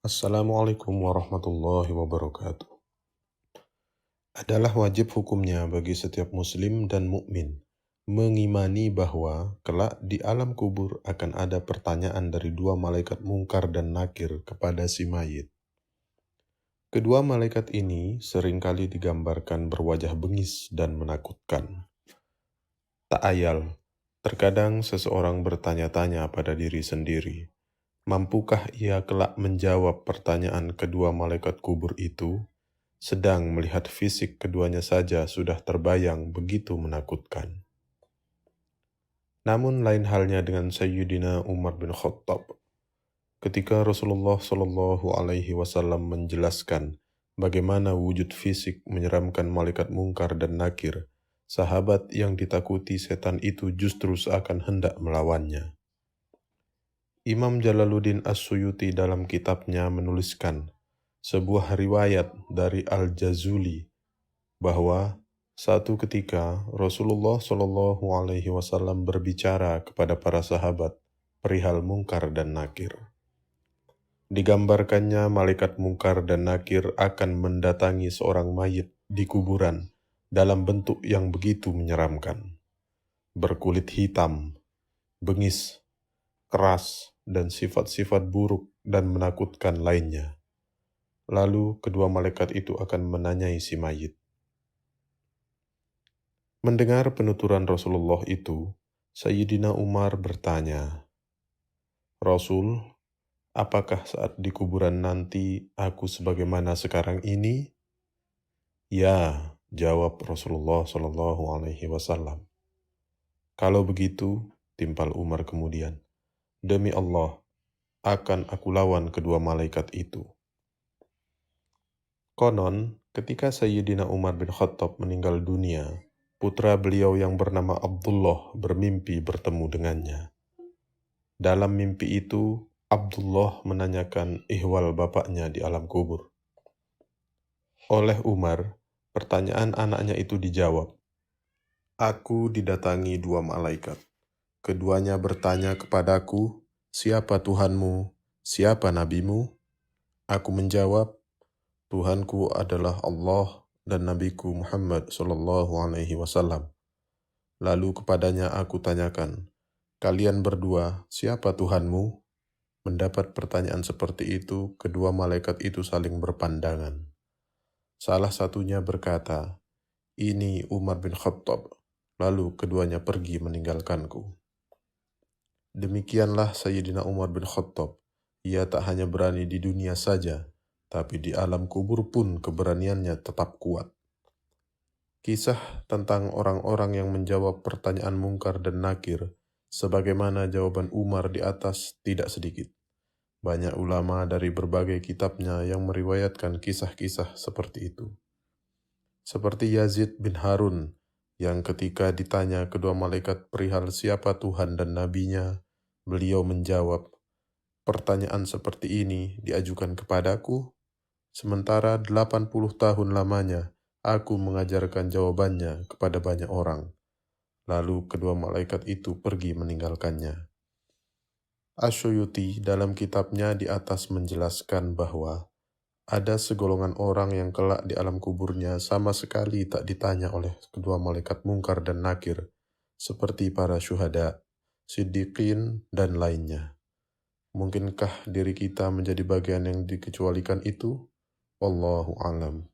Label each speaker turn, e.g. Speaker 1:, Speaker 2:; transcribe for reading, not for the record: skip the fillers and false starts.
Speaker 1: Assalamualaikum warahmatullahi wabarakatuh. Adalah wajib hukumnya bagi setiap muslim dan mukmin mengimani bahwa kelak di alam kubur akan ada pertanyaan dari dua malaikat mungkar dan nakir kepada si mayit. Kedua malaikat ini seringkali digambarkan berwajah bengis dan menakutkan. Tak ayal, terkadang seseorang bertanya-tanya pada diri sendiri, mampukah ia kelak menjawab pertanyaan kedua malaikat kubur itu, sedang melihat fisik keduanya saja sudah terbayang begitu menakutkan. Namun lain halnya dengan Sayyidina Umar bin Khattab. Ketika Rasulullah SAW menjelaskan bagaimana wujud fisik menyeramkan malaikat mungkar dan nakir, sahabat yang ditakuti setan itu justru seakan hendak melawannya. Imam Jalaluddin As-Suyuti dalam kitabnya menuliskan sebuah riwayat dari Al-Jazuli bahwa satu ketika Rasulullah SAW berbicara kepada para sahabat perihal mungkar dan nakir. Digambarkannya malaikat mungkar dan nakir akan mendatangi seorang mayit di kuburan dalam bentuk yang begitu menyeramkan. Berkulit hitam, bengis, keras, dan sifat-sifat buruk dan menakutkan lainnya. Lalu kedua malaikat itu akan menanyai si mayit. Mendengar penuturan Rasulullah itu, Sayyidina Umar bertanya, "Rasul, apakah saat di kuburan nanti aku sebagaimana sekarang ini?" "Ya," jawab Rasulullah SAW. "Kalau begitu," timpal Umar kemudian, "demi Allah, akan aku lawan kedua malaikat itu." Konon, ketika Sayyidina Umar bin Khattab meninggal dunia, putra beliau yang bernama Abdullah bermimpi bertemu dengannya. Dalam mimpi itu, Abdullah menanyakan ihwal bapaknya di alam kubur. Oleh Umar, pertanyaan anaknya itu dijawab, "Aku didatangi dua malaikat. Keduanya bertanya kepadaku, 'Siapa Tuhanmu? Siapa nabimu?' Aku menjawab, 'Tuhanku adalah Allah dan Nabiku Muhammad SAW. Lalu kepadanya aku tanyakan, 'Kalian berdua, siapa Tuhanmu?' Mendapat pertanyaan seperti itu, kedua malaikat itu saling berpandangan. Salah satunya berkata, 'Ini Umar bin Khattab.' Lalu keduanya pergi meninggalkanku." Demikianlah Sayyidina Umar bin Khattab. Ia tak hanya berani di dunia saja, tapi di alam kubur pun keberaniannya tetap kuat. Kisah tentang orang-orang yang menjawab pertanyaan mungkar dan nakir, sebagaimana jawaban Umar di atas, tidak sedikit. Banyak ulama dari berbagai kitabnya yang meriwayatkan kisah-kisah seperti itu. Seperti Yazid bin Harun, yang ketika ditanya kedua malaikat perihal siapa Tuhan dan nabinya, beliau menjawab, "Pertanyaan seperti ini diajukan kepadaku, sementara 80 tahun lamanya aku mengajarkan jawabannya kepada banyak orang." Lalu kedua malaikat itu pergi meninggalkannya. Asy-Syuyuti dalam kitabnya di atas menjelaskan bahwa ada segolongan orang yang kelak di alam kuburnya sama sekali tak ditanya oleh kedua malaikat mungkar dan nakir, seperti para syuhada, siddiqin, dan lainnya. Mungkinkah diri kita menjadi bagian yang dikecualikan itu? Wallahu a'lam.